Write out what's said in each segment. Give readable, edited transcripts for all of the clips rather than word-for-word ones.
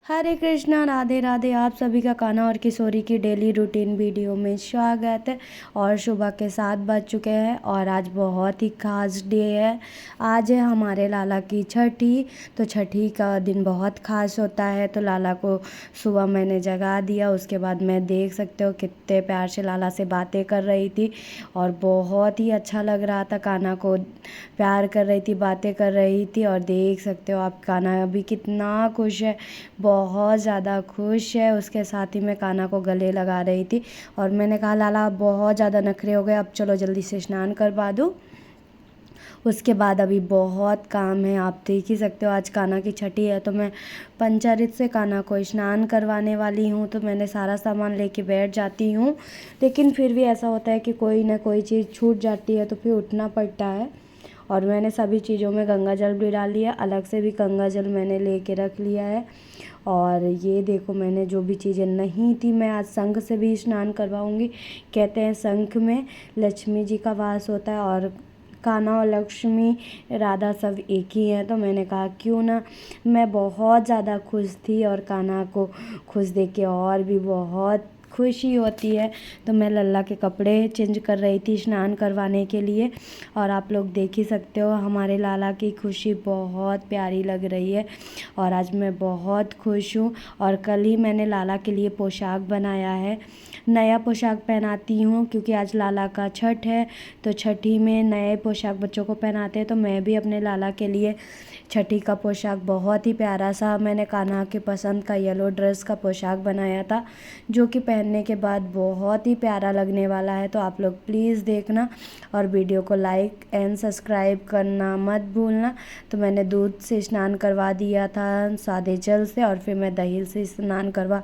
हरे कृष्णा, राधे राधे। आप सभी का कान्हा और किशोरी की डेली रूटीन वीडियो में स्वागत है। और सुबह के 7 बज चुके हैं और आज बहुत ही खास डे है। आज है हमारे लाला की छठी। तो छठी का दिन बहुत खास होता है। तो लाला को सुबह मैंने जगा दिया। उसके बाद मैं देख सकते हो कितने प्यार से लाला से बातें कर रही थी और बहुत ही अच्छा लग रहा था। कान्हा को प्यार कर रही थी, बातें कर रही थी और देख सकते हो आप कान्हा अभी कितना खुश है, बहुत ज़्यादा खुश है। उसके साथ ही मैं कान्हा को गले लगा रही थी और मैंने कहा लाला अब बहुत ज़्यादा नखरे हो गए, अब चलो जल्दी से स्नान करवा दूँ। उसके बाद अभी बहुत काम है। आप देख ही सकते हो आज कान्हा की छठी है तो मैं पंचामृत से कान्हा को स्नान करवाने वाली हूँ। तो मैंने सारा सामान लेके बैठ जाती हूँ, लेकिन फिर भी ऐसा होता है कि कोई ना कोई चीज़ छूट जाती है तो फिर उठना पड़ता है। और मैंने सभी चीज़ों में गंगा जल भी डाल लिया, अलग से भी गंगा जल मैंने लेके रख लिया है। और ये देखो मैंने जो भी चीज़ें नहीं थी मैं आज शंख से भी स्नान करवाऊंगी। कहते हैं शंख में लक्ष्मी जी का वास होता है और कान्हा और लक्ष्मी राधा सब एक ही हैं। तो मैंने कहा क्यों ना, मैं बहुत ज़्यादा खुश थी और कान्हा को खुश देख के और भी बहुत खुशी होती है। तो मैं लल्ला के कपड़े चेंज कर रही थी स्नान करवाने के लिए और आप लोग देख ही सकते हो हमारे लाला की खुशी बहुत प्यारी लग रही है। और आज मैं बहुत खुश हूँ और कल ही मैंने लाला के लिए पोशाक बनाया है। नया पोशाक पहनाती हूँ क्योंकि आज लाला का छठ है। तो छठी में नए पोशाक बच्चों को पहनाते हैं, तो मैं भी अपने लाला के लिए छठी का पोशाक बहुत ही प्यारा सा मैंने कान्हा के पसंद का येलो ड्रेस का पोशाक बनाया था, जो कि पहनने के बाद बहुत ही प्यारा लगने वाला है। तो आप लोग प्लीज़ देखना और वीडियो को लाइक एंड सब्सक्राइब करना मत भूलना। तो मैंने दूध से स्नान करवा दिया था, सादे जल से, और फिर मैं दही से स्नान करवा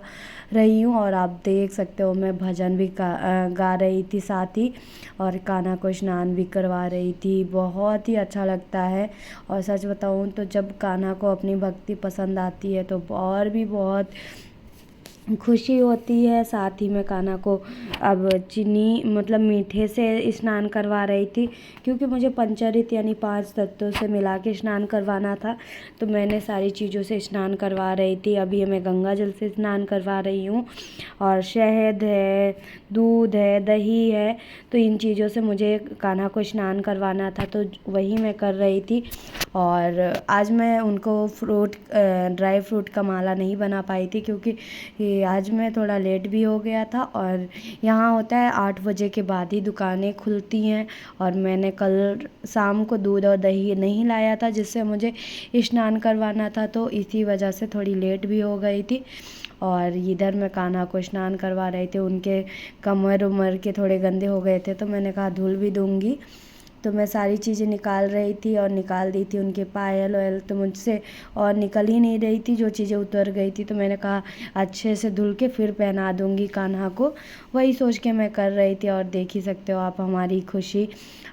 रही हूँ। और आप देख सकते हो मैं भजन भी गा रही थी साथ ही, और कान्हा को स्नान भी करवा रही थी। बहुत ही अच्छा लगता है। और सच बताऊँ तो जब कान्हा को अपनी भक्ति पसंद आती है तो और भी बहुत खुशी होती है। साथ ही मैं कान्हा को अब चीनी मतलब मीठे से स्नान करवा रही थी क्योंकि मुझे पंचामृत यानी 5 तत्वों से मिला के स्नान करवाना था। तो मैंने सारी चीज़ों से स्नान करवा रही थी। अभी मैं गंगा जल से स्नान करवा रही हूँ और शहद है, दूध है, दही है, तो इन चीज़ों से मुझे कान्हा को स्नान करवाना था, तो वही मैं कर रही थी। और आज मैं उनको ड्राई फ्रूट का माला नहीं बना पाई थी क्योंकि आज मैं थोड़ा लेट भी हो गया था। और यहाँ होता है 8 बजे के बाद ही दुकानें खुलती हैं और मैंने कल शाम को दूध और दही नहीं लाया था जिससे मुझे स्नान करवाना था, तो इसी वजह से थोड़ी लेट भी हो गई थी। और इधर मैं कान्हा को स्नान करवा रही थी, उनके कमर उमर के थोड़े गंदे हो गए थे तो मैंने कहा धुल भी दूँगी। तो मैं सारी चीज़ें निकाल रही थी और निकाल दी थी उनके पायल वायल, तो मुझसे और निकल ही नहीं रही थी, जो चीज़ें उतर गई थी। तो मैंने कहा अच्छे से धुल के फिर पहना दूँगी कान्हा को, वही सोच के मैं कर रही थी। और देख ही सकते हो आप हमारी खुशी।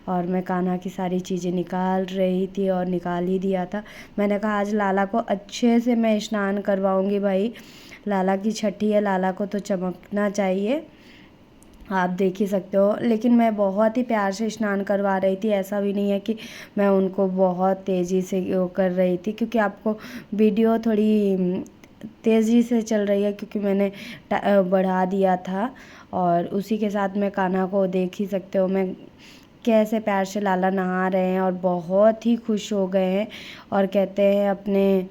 और मैं कान्हा की सारी चीज़ें निकाल रही थी और निकाल ही दिया था। मैंने कहा आज लाला को अच्छे से मैं स्नान करवाऊँगी भाई, लाला की छठी है, लाला को तो चमकना चाहिए। आप देख ही सकते हो, लेकिन मैं बहुत ही प्यार से स्नान करवा रही थी, ऐसा भी नहीं है कि मैं उनको बहुत तेज़ी से वो कर रही थी, क्योंकि आपको वीडियो थोड़ी तेज़ी से चल रही है क्योंकि मैंने बढ़ा दिया था। और उसी के साथ मैं कान्हा को देख ही सकते हो मैं कैसे प्यार से लाला नहा रहे हैं और बहुत ही खुश हो गए हैं। और कहते हैं अपने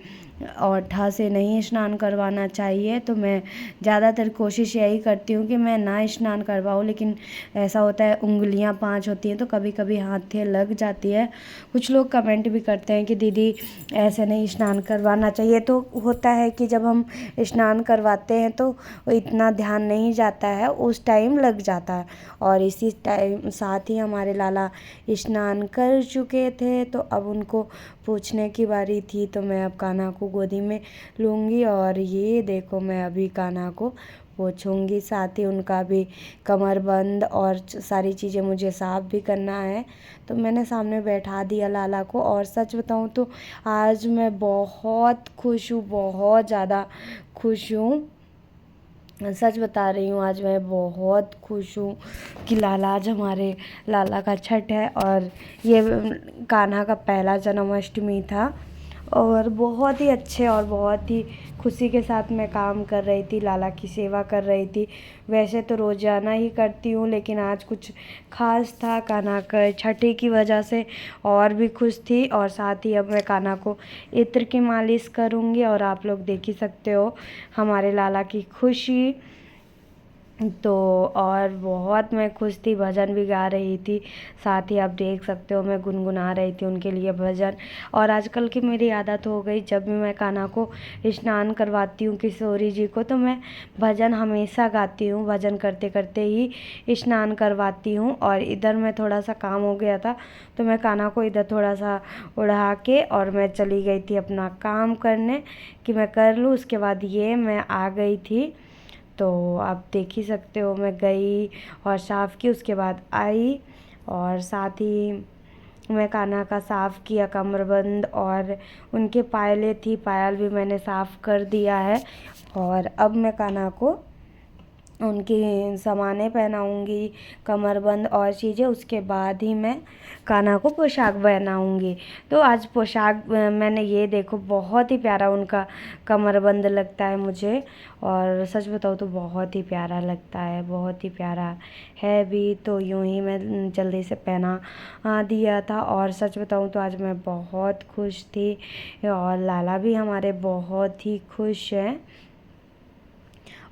औंठा से नहीं स्नान करवाना चाहिए, तो मैं ज़्यादातर कोशिश यही करती हूँ कि मैं ना स्नान करवाऊँ, लेकिन ऐसा होता है उंगलियाँ 5 होती हैं तो कभी कभी हाथे लग जाती है। कुछ लोग कमेंट भी करते हैं कि दीदी ऐसे नहीं स्नान करवाना चाहिए, तो होता है कि जब हम स्नान करवाते हैं तो इतना ध्यान नहीं जाता है, उस टाइम लग जाता है। और इसी टाइम साथ ही हमारे लाला स्नान कर चुके थे तो अब उनको पूछने की बारी थी, तो मैं अब कान्हा को गोदी में लूँगी और ये देखो मैं अभी कान्हा को पोछूंगी, साथ ही उनका भी कमरबंद और सारी चीज़ें मुझे साफ़ भी करना है। तो मैंने सामने बैठा दिया लाला को। और सच बताऊँ तो आज मैं बहुत खुश हूँ, बहुत ज़्यादा खुश हूँ, सच बता रही हूँ। आज मैं बहुत खुश हूँ कि लाला, आज हमारे लाला का छठ है और ये कान्हा का पहला जन्माष्टमी था। और बहुत ही अच्छे और बहुत ही खुशी के साथ मैं काम कर रही थी, लाला की सेवा कर रही थी। वैसे तो रोज़ाना ही करती हूँ, लेकिन आज कुछ ख़ास था कान्हा के छठी की वजह से और भी खुश थी। और साथ ही अब मैं कान्हा को इत्र की मालिश करूँगी और आप लोग देख ही सकते हो हमारे लाला की खुशी। तो और बहुत मैं खुश थी, भजन भी गा रही थी, साथ ही आप देख सकते हो मैं गुनगुना रही थी उनके लिए भजन। और आजकल की मेरी आदत हो गई, जब भी मैं कान्हा को स्नान करवाती हूँ किशोरी जी को, तो मैं भजन हमेशा गाती हूँ, भजन करते करते ही स्नान करवाती हूँ। और इधर मैं थोड़ा सा काम हो गया था, तो मैं कान्हा को इधर थोड़ा सा उड़ा के और मैं चली गई थी अपना काम करने कि मैं कर लूँ। उसके बाद ये मैं आ गई थी, तो आप देख ही सकते हो मैं गई और साफ़ की, उसके बाद आई और साथ ही मैं कान्हा का साफ़ किया कमरबंद, और उनके पायलें थी, पायल भी मैंने साफ़ कर दिया है। और अब मैं कान्हा को उनकी सामानें पहनाऊँगी, कमरबंद और चीज़ें, उसके बाद ही मैं कान्हा को पोशाक पहनाऊँगी। तो आज पोशाक मैंने ये देखो बहुत ही प्यारा उनका कमरबंद लगता है मुझे, और सच बताऊँ तो बहुत ही प्यारा लगता है, बहुत ही प्यारा है भी। तो यूँ ही मैं जल्दी से पहना दिया था। और सच बताऊँ तो आज मैं बहुत खुश थी और लाला भी हमारे बहुत ही खुश हैं।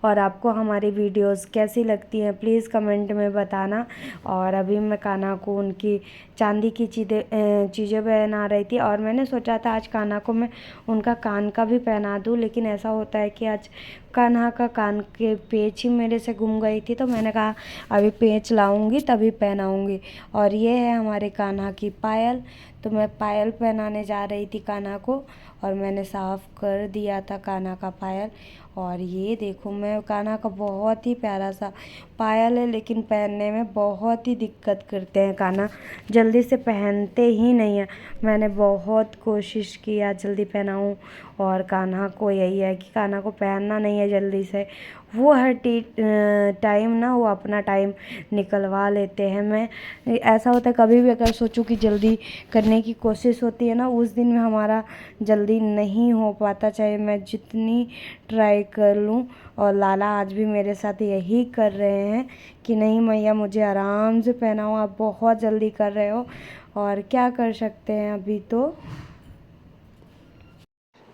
और आपको हमारी वीडियोस कैसी लगती हैं प्लीज़ कमेंट में बताना। और अभी मैं कान्हा को उनकी चांदी की चीज़ें पहना रही थी, और मैंने सोचा था आज कान्हा को मैं उनका कान का भी पहना दूँ, लेकिन ऐसा होता है कि आज कान्हा का कान के पेच ही मेरे से गुम गई थी, तो मैंने कहा अभी पेच लाऊंगी तभी पहनाऊंगी। और ये है हमारे कान्हा की पायल, तो मैं पायल पहनाने जा रही थी कान्हा को, और मैंने साफ़ कर दिया था कान्हा का पायल। और ये देखो मैं कान्हा का बहुत ही प्यारा सा पायल है, लेकिन पहनने में बहुत ही दिक्कत करते हैं कान्हा, जल्दी से पहनते ही नहीं है। मैंने बहुत कोशिश किया जल्दी पहनाऊँ, और कान्हा को यही है कि कान्हा को पहनना नहीं है जल्दी से, वो हर टाइम ना वो अपना टाइम निकलवा लेते हैं। मैं ऐसा होता है कभी भी अगर सोचूं कि जल्दी करने की कोशिश होती है ना, उस दिन में हमारा जल्दी नहीं हो पाता, चाहे मैं जितनी ट्राई कर लूँ। और लाला आज भी मेरे साथ यही कर रहे हैं कि नहीं मैया मुझे आराम से पहनाओ, आप बहुत जल्दी कर रहे हो, और क्या कर सकते हैं अभी। तो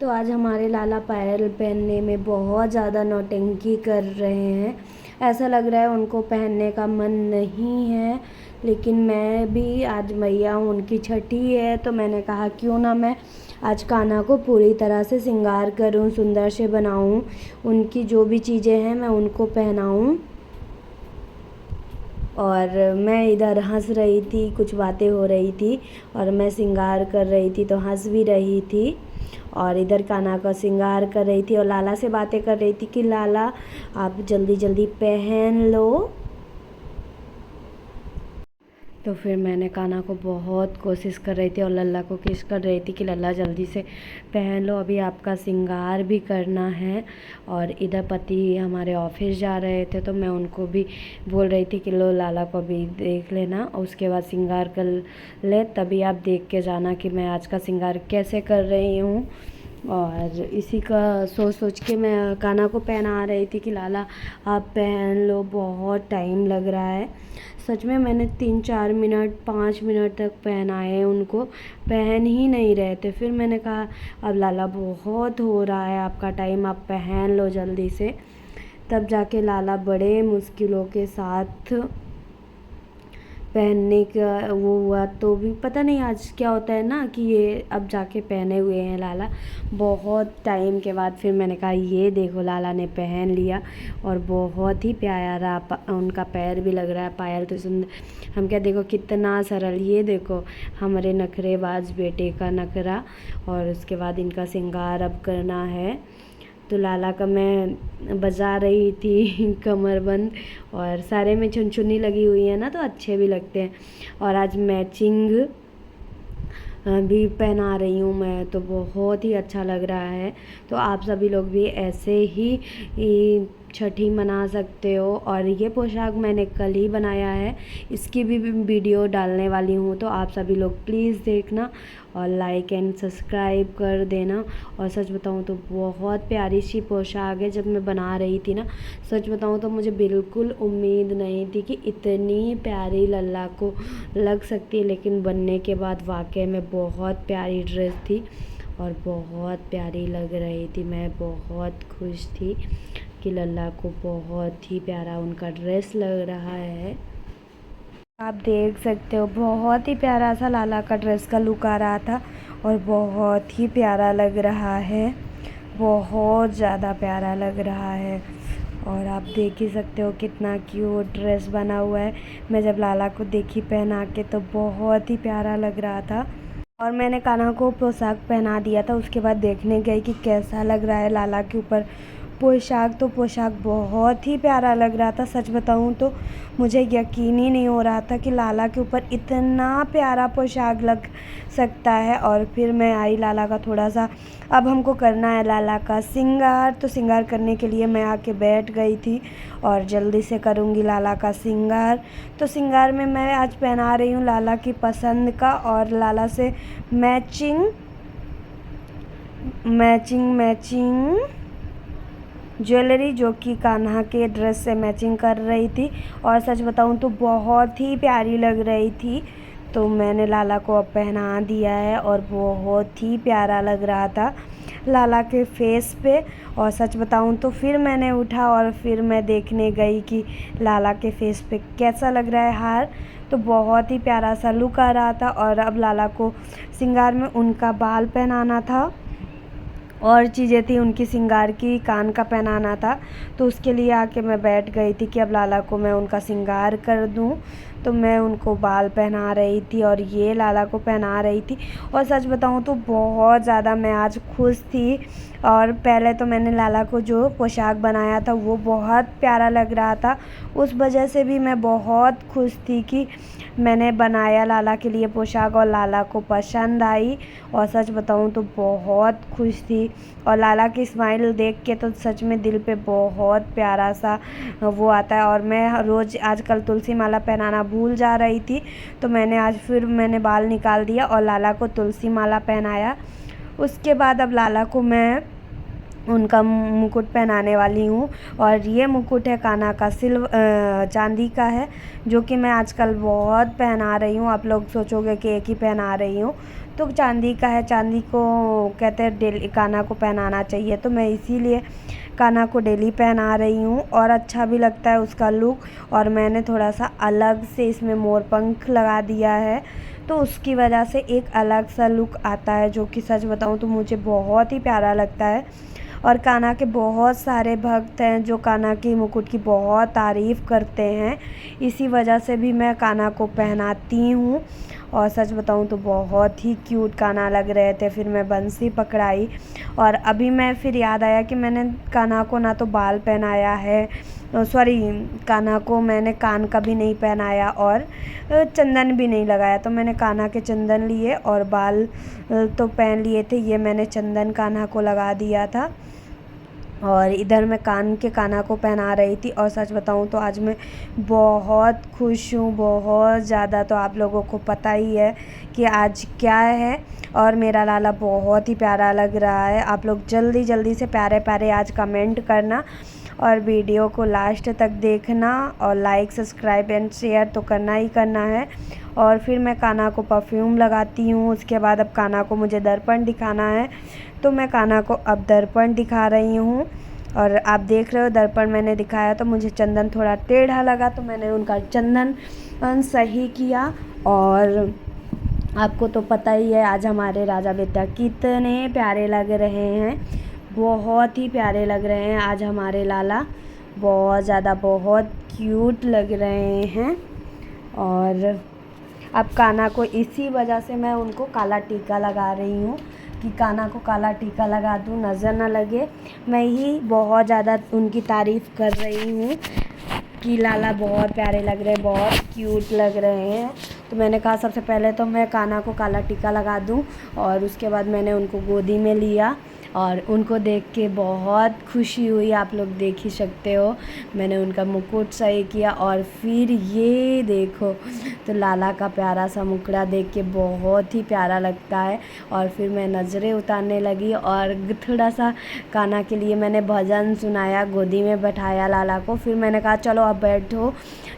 आज हमारे लाला पायल पहनने में बहुत ज़्यादा नौटंकी कर रहे हैं, ऐसा लग रहा है उनको पहनने का मन नहीं है। लेकिन मैं भी आज मैया उनकी छठी है, तो मैंने कहा क्यों ना मैं आज कान्हा को पूरी तरह से श्रृंगार करूं, सुंदर से बनाऊं, उनकी जो भी चीज़ें हैं मैं उनको पहनाऊं। और मैं इधर हंस रही थी, कुछ बातें हो रही थी और मैं श्रृंगार कर रही थी, तो हंस भी रही थी और इधर कान्हा का श्रृंगार कर रही थी और लाला से बातें कर रही थी कि लाला आप जल्दी जल्दी पहन लो। तो फिर मैंने कान्हा को बहुत कोशिश कर रही थी और लल्ला को किस कर रही थी कि लल्ला जल्दी से पहन लो, अभी आपका श्रृंगार भी करना है। और इधर पति हमारे ऑफिस जा रहे थे, तो मैं उनको भी बोल रही थी कि लो लाला को अभी देख लेना और उसके बाद श्रृंगार कर ले, तभी आप देख के जाना कि मैं आज का श्रृंगार कैसे कर रही हूँ। और इसी का सोच सोच के मैं कान्हा को पहना रही थी कि लाला आप पहन लो, बहुत टाइम लग रहा है। सच में मैंने 3-4 मिनट 5 मिनट तक पहनाए, उनको पहन ही नहीं रहे थे। फिर मैंने कहा अब लाला बहुत हो रहा है आपका टाइम, आप पहन लो जल्दी से। तब जाके लाला बड़े मुश्किलों के साथ पहनने का वो हुआ। तो भी पता नहीं आज क्या होता है ना कि ये अब जाके पहने हुए हैं लाला बहुत टाइम के बाद। फिर मैंने कहा ये देखो लाला ने पहन लिया और बहुत ही प्यारा उनका पैर भी लग रहा है, पायल तो सुंदर। हम क्या देखो कितना सरल, ये देखो हमारे नखरेबाज बेटे का नखरा। और उसके बाद इनका श्रृंगार अब करना है, तो लाला का मैं बजा रही थी कमरबंद, और सारे में चुनचुनी लगी हुई है ना तो अच्छे भी लगते हैं। और आज मैचिंग भी पहना रही हूँ मैं, तो बहुत ही अच्छा लग रहा है। तो आप सभी लोग भी ऐसे ही छठी मना सकते हो। और ये पोशाक मैंने कल ही बनाया है, इसकी भी वीडियो डालने वाली हूँ, तो आप सभी लोग प्लीज़ देखना और लाइक एंड सब्सक्राइब कर देना। और सच बताऊँ तो बहुत प्यारी सी पोशाक है। जब मैं बना रही थी ना, सच बताऊँ तो मुझे बिल्कुल उम्मीद नहीं थी कि इतनी प्यारी लल्ला को लग सकती है, लेकिन बनने के बाद वाकई में बहुत प्यारी ड्रेस थी और बहुत प्यारी लग रही थी। मैं बहुत खुश थी कि लल्ला को बहुत ही प्यारा उनका ड्रेस लग रहा है। आप देख सकते हो बहुत ही प्यारा सा लाला का ड्रेस का लुक आ रहा था और बहुत ही प्यारा लग रहा है, बहुत ज़्यादा प्यारा लग रहा है। और आप देख ही सकते हो कितना क्यूट ड्रेस बना हुआ है। मैं जब लाला को देखी पहना के तो बहुत ही प्यारा लग रहा था। और मैंने कान्हा को पोशाक पहना दिया था, उसके बाद देखने गई कि कैसा लग रहा है लाला के ऊपर पोशाक। तो पोशाक बहुत ही प्यारा लग रहा था। सच बताऊं तो मुझे यकीन ही नहीं हो रहा था कि लाला के ऊपर इतना प्यारा पोशाक लग सकता है। और फिर मैं आई लाला का थोड़ा सा, अब हमको करना है लाला का श्रृंगार, तो श्रृंगार करने के लिए मैं आके बैठ गई थी और जल्दी से करूँगी लाला का श्रृंगार। तो श्रृंगार में मैं आज पहना रही हूँ लाला की पसंद का और लाला से मैचिंग ज्वेलरी, जो कि कान्हा के ड्रेस से मैचिंग कर रही थी। और सच बताऊं तो बहुत ही प्यारी लग रही थी, तो मैंने लाला को अब पहना दिया है और बहुत ही प्यारा लग रहा था लाला के फेस पे। और सच बताऊं तो फिर मैंने उठा और फिर मैं देखने गई कि लाला के फेस पे कैसा लग रहा है हार, तो बहुत ही प्यारा सा लुक आ रहा था। और अब लाला को श्रृंगार में उनका बाल पहनाना था और चीज़ें थी उनकी श्रृंगार की, कान का पहनाना था, तो उसके लिए आके मैं बैठ गई थी कि अब लाला को मैं उनका श्रृंगार कर दूं। तो मैं उनको बाल पहना रही थी और ये लाला को पहना रही थी। और सच बताऊं तो बहुत ज़्यादा मैं आज खुश थी। और पहले तो मैंने लाला को जो पोशाक बनाया था वो बहुत प्यारा लग रहा था, उस वजह से भी मैं बहुत खुश थी कि मैंने बनाया लाला के लिए पोशाक और लाला को पसंद आई। और सच बताऊं तो बहुत खुश थी। और लाला की स्माइल देख के तो सच में दिल पे बहुत प्यारा सा वो आता है। और मैं रोज़ आजकल तुलसी माला पहनाना भूल जा रही थी, तो मैंने बाल निकाल दिया और लाला को तुलसी माला पहनाया। उसके बाद अब लाला को मैं उनका मुकुट पहनाने वाली हूँ। और ये मुकुट है कान्हा का चांदी का है, जो कि मैं आजकल बहुत पहना रही हूँ। आप लोग सोचोगे कि एक ही पहना रही हूँ, तो चांदी का है। चांदी को कहते हैं डेली कान्हा को पहनाना चाहिए, तो मैं इसीलिए कान्हा को डेली पहना रही हूँ और अच्छा भी लगता है उसका लुक। और मैंने थोड़ा सा अलग से इसमें मोर पंख लगा दिया है, तो उसकी वजह से एक अलग सा लुक आता है, जो कि सच बताऊँ तो मुझे बहुत ही प्यारा लगता है। और कान्हा के बहुत सारे भक्त हैं जो कान्हा की मुकुट की बहुत तारीफ़ करते हैं, इसी वजह से भी मैं कान्हा को पहनाती हूँ। और सच बताऊँ तो बहुत ही क्यूट कान्हा लग रहे थे। फिर मैं बंसी पकड़ाई और अभी मैं फिर याद आया कि मैंने कान्हा को ना तो बाल पहनाया है, सॉरी, कान्हा को मैंने कान का भी नहीं पहनाया और चंदन भी नहीं लगाया। तो मैंने कान्हा के चंदन लिए और बाल तो पहन लिए थे, ये मैंने चंदन कान्हा को लगा दिया था। और इधर मैं कान्हा को पहना रही थी। और सच बताऊं तो आज मैं बहुत खुश हूँ, बहुत ज़्यादा। तो आप लोगों को पता ही है कि आज क्या है। और मेरा लाला बहुत ही प्यारा लग रहा है। आप लोग जल्दी जल्दी से प्यारे प्यारे आज कमेंट करना और वीडियो को लास्ट तक देखना और लाइक सब्सक्राइब एंड शेयर तो करना ही करना है। और फिर मैं कान्हा को परफ्यूम लगाती हूँ। उसके बाद अब कान्हा को मुझे दर्पण दिखाना है, तो मैं कान्हा को अब दर्पण दिखा रही हूँ। और आप देख रहे हो दर्पण मैंने दिखाया तो मुझे चंदन थोड़ा टेढ़ा लगा, तो मैंने उनका चंदन सही किया। और आपको तो पता ही है आज हमारे राजा बेटा कितने प्यारे लग रहे हैं, बहुत ही प्यारे लग रहे हैं आज हमारे लाला, बहुत ज़्यादा बहुत क्यूट लग रहे हैं। और अब कान्हा को इसी वजह से मैं उनको काला टीका लगा रही हूँ कि कान्हा को काला टीका लगा दूँ, नज़र ना लगे। मैं ही बहुत ज़्यादा उनकी तारीफ़ कर रही हूँ कि लाला बहुत प्यारे लग रहे हैं, बहुत क्यूट लग रहे हैं। तो मैंने कहा सबसे पहले तो मैं कान्हा को काला टीका लगा दूँ और उसके बाद मैंने उनको गोदी में लिया और उनको देख के बहुत खुशी हुई, आप लोग देख ही सकते हो। मैंने उनका मुकुट सही किया और फिर ये देखो, तो लाला का प्यारा सा मुखड़ा देख के बहुत ही प्यारा लगता है। और फिर मैं नज़रें उतारने लगी और थोड़ा सा कान्हा के लिए मैंने भजन सुनाया, गोदी में बैठाया लाला को। फिर मैंने कहा चलो अब बैठो,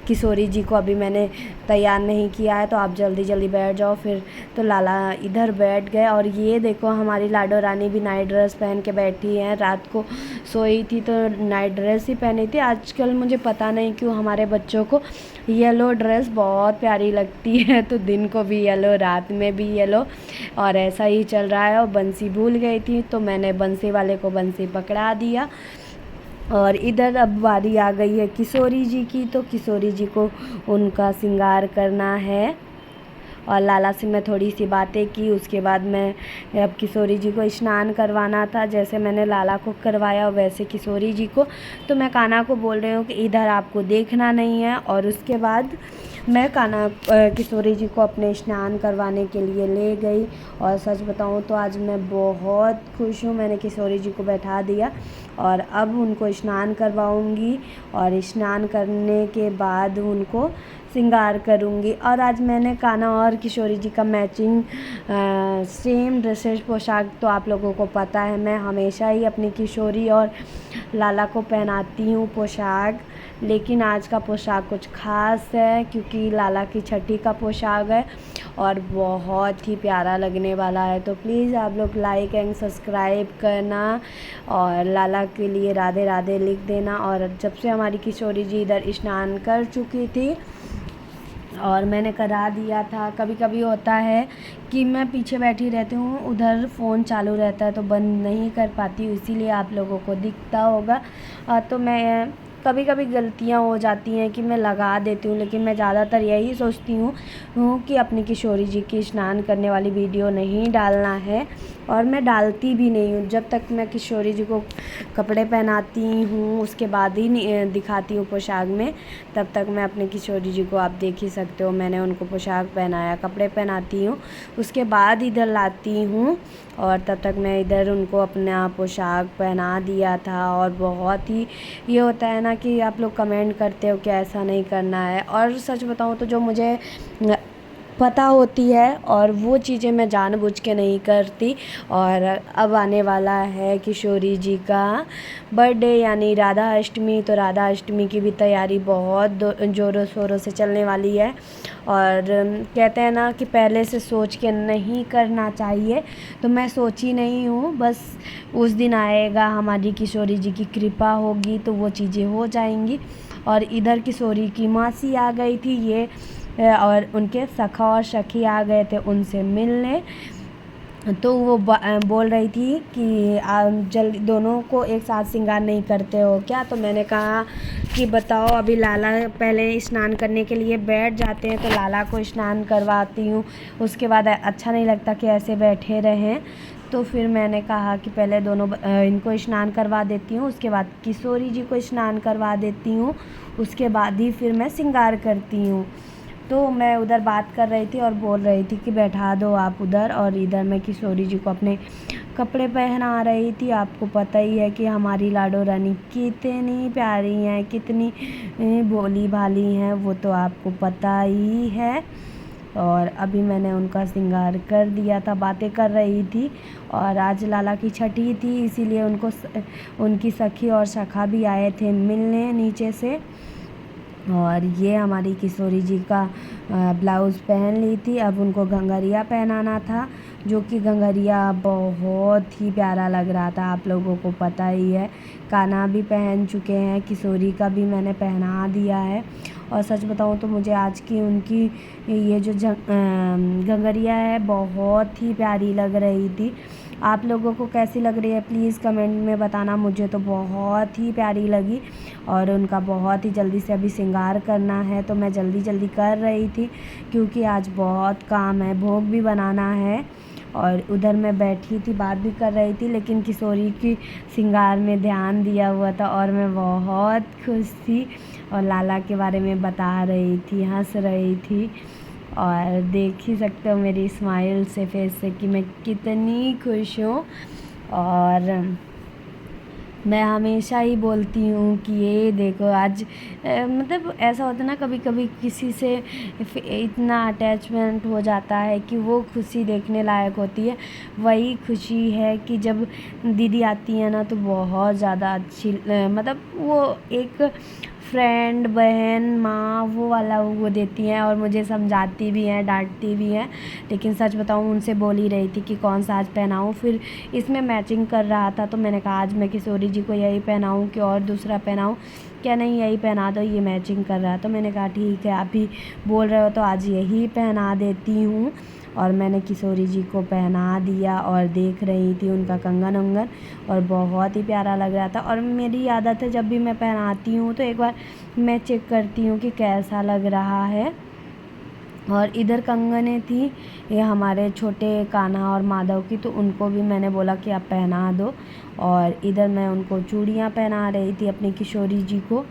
किशोरी जी को अभी मैंने तैयार नहीं किया है तो आप जल्दी जल्दी बैठ जाओ। फिर तो लाला इधर बैठ गए और ये देखो हमारी लाडो रानी भी नाइट ड्रेस पहन के बैठी हैं। रात को सोई थी तो नाइट ड्रेस ही पहनी थी। आजकल मुझे पता नहीं क्यों हमारे बच्चों को येलो ड्रेस बहुत प्यारी लगती है, तो दिन को भी येलो, रात में भी येलो, और ऐसा ही चल रहा है। और बंसी भूल गई थी तो मैंने बंसी वाले को बंसी पकड़ा दिया। और इधर अब बारी आ गई है किशोरी जी की, तो किशोरी जी को उनका श्रृंगार करना है। और लाला से मैं थोड़ी सी बातें की, उसके बाद मैं अब किशोरी जी को स्नान करवाना था। जैसे मैंने लाला को करवाया वैसे किशोरी जी को, तो मैं कान्हा को बोल रही हूँ कि इधर आपको देखना नहीं है। और उसके बाद मैं किशोरी जी को अपने स्नान करवाने के लिए ले गई। और सच बताऊँ तो आज मैं बहुत खुश हूँ, मैंने किशोरी जी को बैठा दिया और अब उनको स्नान करवाऊँगी और स्नान करने के बाद उनको श्रृंगार करूँगी। और आज मैंने कान्हा और किशोरी जी का मैचिंग सेम ड्रेसेस पोशाक, तो आप लोगों को पता है मैं हमेशा ही अपनी किशोरी और लाला को पहनाती हूँ पोशाक, लेकिन आज का पोशाक कुछ ख़ास है क्योंकि लाला की छठी का पोशाक है और बहुत ही प्यारा लगने वाला है। तो प्लीज़ आप लोग लाइक एंड सब्सक्राइब करना और लाला के लिए राधे राधे लिख देना। और जब से हमारी किशोरी जी इधर स्नान कर चुकी थी और मैंने करा दिया था, कभी कभी होता है कि मैं पीछे बैठी रहती हूँ, उधर फ़ोन चालू रहता है तो बंद नहीं कर पाती हूँ, इसीलिए आप लोगों को दिखता होगा। तो मैं कभी कभी गलतियाँ हो जाती हैं कि मैं लगा देती हूँ, लेकिन मैं ज़्यादातर यही सोचती हूँ कि अपनी किशोरी जी की स्नान करने वाली वीडियो नहीं डालना है, और मैं डालती भी नहीं हूँ। जब तक मैं किशोरी जी को कपड़े पहनाती हूँ उसके बाद ही दिखाती हूँ पोशाक में, तब तक मैं अपनी किशोरी जी को आप देख ही सकते हो, मैंने उनको पोशाक पहनाया, कपड़े पहनाती हूँ, उसके बाद इधर लाती हूँ। और तब तक मैं इधर उनको अपना पोशाक पहना दिया था। और बहुत ही ये होता है ना कि आप लोग कमेंट करते हो कि ऐसा नहीं करना है, और सच बताऊँ तो जो मुझे पता होती है और वो चीज़ें मैं जानबूझ के नहीं करती। और अब आने वाला है किशोरी जी का बर्थडे यानी राधा अष्टमी, तो राधा अष्टमी की भी तैयारी बहुत ज़ोरों शोरों से चलने वाली है। और कहते हैं ना कि पहले से सोच के नहीं करना चाहिए, तो मैं सोची नहीं हूँ, बस उस दिन आएगा, हमारी किशोरी जी की कृपा होगी तो वो चीज़ें हो जाएंगी। और इधर किशोरी की मासी आ गई थी ये, और उनके सखा और सखी आ गए थे उनसे मिलने। तो वो बोल रही थी कि जल्दी दोनों को एक साथ श्रृंगार नहीं करते हो क्या? तो मैंने कहा कि बताओ, अभी लाला पहले स्नान करने के लिए बैठ जाते हैं तो लाला को स्नान करवाती हूँ, उसके बाद अच्छा नहीं लगता कि ऐसे बैठे रहें। तो फिर मैंने कहा कि पहले दोनों इनको स्नान करवा देती हूँ, उसके बाद किशोरी जी को स्नान करवा देती हूँ, उसके बाद ही फिर मैं श्रृंगार करती हूँ। तो मैं उधर बात कर रही थी और बोल रही थी कि बैठा दो आप उधर, और इधर मैं किशोरी जी को अपने कपड़े पहना रही थी। आपको पता ही है कि हमारी लाडो रानी कितनी प्यारी हैं, कितनी भोली भाली हैं, वो तो आपको पता ही है। और अभी मैंने उनका श्रृंगार कर दिया था, बातें कर रही थी। और आज लाला की छठी थी, इसीलिए उनकी सखी और सखा भी आए थे मिलने नीचे से। और ये हमारी किशोरी जी का ब्लाउज़ पहन ली थी, अब उनको घंघरिया पहनाना था, जो कि घंघरिया बहुत ही प्यारा लग रहा था, आप लोगों को पता ही है। कान्हा भी पहन चुके हैं, किशोरी का भी मैंने पहना दिया है। और सच बताऊँ तो मुझे आज की उनकी ये जो घंघरिया है बहुत ही प्यारी लग रही थी। आप लोगों को कैसी लग रही है प्लीज़ कमेंट में बताना, मुझे तो बहुत ही प्यारी लगी। और उनका बहुत ही जल्दी से अभी श्रृंगार करना है, तो मैं जल्दी जल्दी कर रही थी क्योंकि आज बहुत काम है, भोग भी बनाना है। और उधर मैं बैठी थी, बात भी कर रही थी, लेकिन किशोरी की श्रृंगार में ध्यान दिया हुआ था और मैं बहुत खुश थी और लाला के बारे में बता रही थी, हंस रही थी। और देख ही सकते हो मेरी स्माइल से, फेस से, कि मैं कितनी खुश हूँ। और मैं हमेशा ही बोलती हूँ कि ये देखो आज मतलब ऐसा होता है ना, कभी कभी किसी से इतना अटैचमेंट हो जाता है कि वो खुशी देखने लायक होती है। वही खुशी है कि जब दीदी आती है ना तो बहुत ज़्यादा अच्छी मतलब वो एक फ्रेंड, बहन, माँ वो वाला वो देती हैं और मुझे समझाती भी हैं, डांटती भी हैं। लेकिन सच बताऊँ, उनसे बोल ही रही थी कि कौन सा आज पहनाऊँ, फिर इसमें मैचिंग कर रहा था तो मैंने कहा आज मैं किशोरी जी को यही पहनाऊँ कि और दूसरा पहनाऊँ। क्या नहीं, यही पहना दो, ये मैचिंग कर रहा है। तो मैंने कहा ठीक है, आप ही बोल रहे हो तो आज यही पहना देती हूँ। और मैंने किशोरी जी को पहना दिया और देख रही थी उनका कंगन उंगन, और बहुत ही प्यारा लग रहा था। और मेरी आदत है जब भी मैं पहनाती हूँ तो एक बार मैं चेक करती हूँ कि कैसा लग रहा है। और इधर कंगनें थी ये हमारे छोटे कान्हा और माधव की, तो उनको भी मैंने बोला कि आप पहना दो। और इधर मैं उनको चूड़ियाँ पहना रही थी अपनी किशोरी जी को।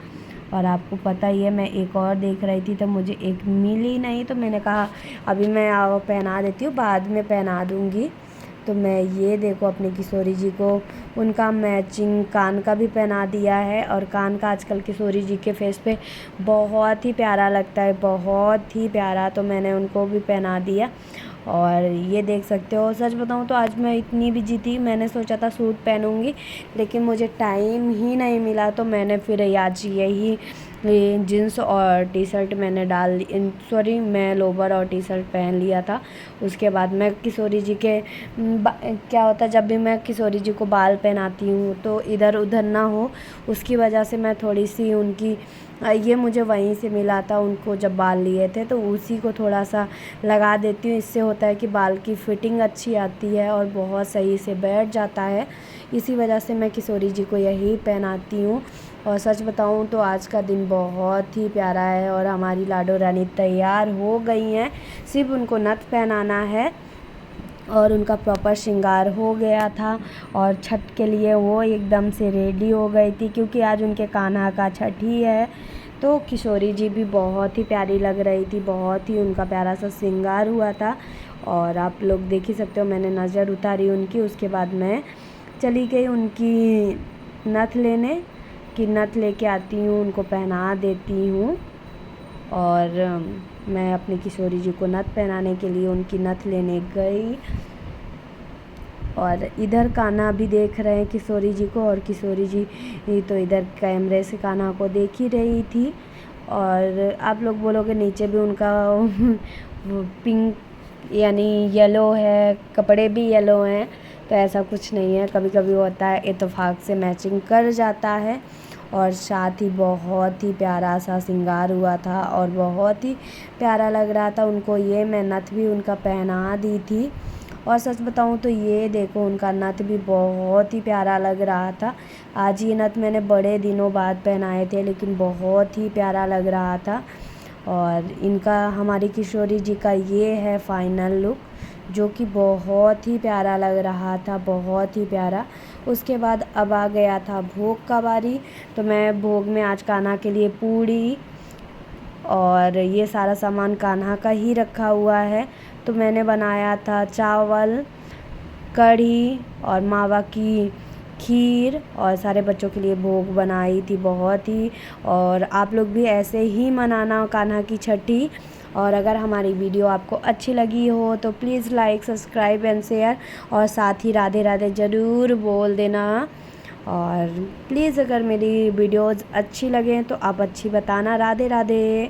और आपको पता ही है, मैं एक और देख रही थी तो मुझे एक मिली नहीं, तो मैंने कहा अभी मैं पहना देती हूँ, बाद में पहना दूँगी। तो मैं ये देखो अपनी किशोरी जी को उनका मैचिंग कान का भी पहना दिया है। और कान का आजकल किशोरी जी के फेस पे बहुत ही प्यारा लगता है, बहुत ही प्यारा, तो मैंने उनको भी पहना दिया। और ये देख सकते हो, सच बताऊँ तो आज मैं इतनी बिजी थी, मैंने सोचा था सूट पहनूंगी लेकिन मुझे टाइम ही नहीं मिला, तो मैंने फिर आज यही जीन्स और टी शर्ट मैंने डाल ली, सॉरी मैं लोवर और टी शर्ट पहन लिया था। उसके बाद मैं किशोरी जी के क्या होता है, जब भी मैं किशोरी जी को बाल पहनाती हूँ तो इधर उधर ना हो, उसकी वजह से मैं थोड़ी सी उनकी ये मुझे वहीं से मिला था, उनको जब बाल लिए थे तो उसी को थोड़ा सा लगा देती हूँ। इससे होता है कि बाल की फिटिंग अच्छी आती है और बहुत सही से बैठ जाता है। इसी वजह से मैं किशोरी जी को यही पहनाती हूँ। और सच बताऊँ तो आज का दिन बहुत ही प्यारा है और हमारी लाडो रानी तैयार हो गई हैं, सिर्फ उनको नथ पहनाना है और उनका प्रॉपर श्रृंगार हो गया था। और छठ के लिए वो एकदम से रेडी हो गई थी, क्योंकि आज उनके कान्हा का छठ ही है। तो किशोरी जी भी बहुत ही प्यारी लग रही थी, बहुत ही उनका प्यारा सा श्रृंगार हुआ था। और आप लोग देख ही सकते हो, मैंने नज़र उतारी उनकी, उसके बाद मैं चली गई उनकी नथ लेने, कि नथ लेके आती हूँ, उनको पहना देती हूँ। और मैं अपनी किशोरी जी को नथ पहनाने के लिए उनकी नथ लेने गई। और इधर कान्हा भी देख रहे हैं किशोरी जी को, और किशोरी जी तो इधर कैमरे से कान्हा को देख ही रही थी। और आप लोग बोलोगे नीचे भी उनका पिंक यानी येलो है, कपड़े भी येलो हैं, तो ऐसा कुछ नहीं है, कभी कभी होता है इत्तेफाक से मैचिंग कर जाता है। और साथ ही बहुत ही प्यारा सा श्रृंगार हुआ था और बहुत ही प्यारा लग रहा था उनको। ये मैं नथ भी उनका पहना दी थी। और सच बताऊँ तो ये देखो, उनका नथ भी बहुत ही प्यारा लग रहा था। आज ये नथ मैंने बड़े दिनों बाद पहनाए थे, लेकिन बहुत ही प्यारा लग रहा था। और इनका, हमारी किशोरी जी का ये है फाइनल लुक, जो कि बहुत ही प्यारा लग रहा था, बहुत ही प्यारा। उसके बाद अब आ गया था भोग का बारी, तो मैं भोग में आज कान्हा के लिए पूड़ी और ये सारा सामान कान्हा का ही रखा हुआ है। तो मैंने बनाया था चावल, कढ़ी और मावा की खीर, और सारे बच्चों के लिए भोग बनाई थी बहुत ही। और आप लोग भी ऐसे ही मनाना कान्हा की छठी। और अगर हमारी वीडियो आपको अच्छी लगी हो तो please like, subscribe and share, और साथ ही राधे राधे ज़रूर बोल देना। और प्लीज़ अगर मेरी वीडियोज़ अच्छी लगें तो आप अच्छी बताना। राधे राधे।